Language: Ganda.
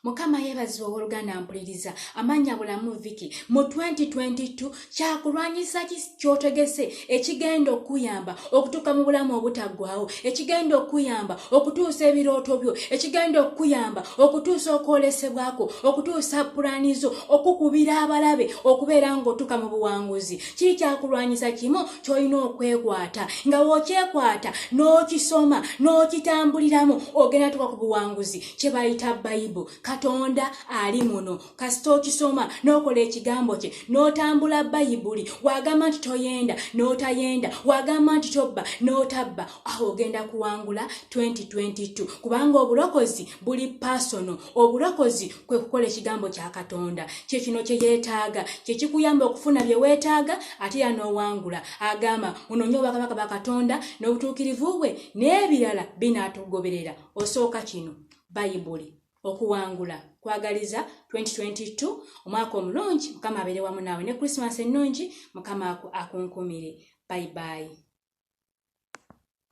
Mukama yeebazibwa owooluganda mpuliriza amanya Bulamu Vicky mu 2022 kyakulwanyisa kyotegese ekigenda okuyamba okutuuka mu bulamu obutaggwaawo, ekigenda okuyamba okutuusa ebirooto byo, ekigenda okuyamba okutuusa okwolesebwako, okutuusa pulanizo, okukubira abalabe okubeera ng'otuuka mu buwanguzi. Kiri kyakulwanyisa kimu ky'olina okwekwata, nga w'okyekwata n'okisoma n'okitambuliramu ogenda tuuka ku buwanguzi kye bayita Bayibuli. Katonda ali muno kasita okisoma n'okola ekigambo kye n'otambula Bayibuli, wagamba nti toyenda n'otayenda, wagamba nti tobba n'otabba, aho ogenda kuwangula 2022 kubanga obulokozi buli personal. Obulokozi kwe kukola ekigambo kya Katonda. Kye kino kye yeetaaga, kye kikuyamba okufuna bye weetaaga ate ya n'owangula. Agamba munoonye obwakabaka bwa Katonda n'obutuukirivu bwe n'ebirala binaatugoberera. Osooka kino Bayibuli. Okuwangula kwagaliza 2022 omwaka omulungi. Mukama abeere wamu naawe ne Christmas ennungi. Mukama akunkumire. Bye bye.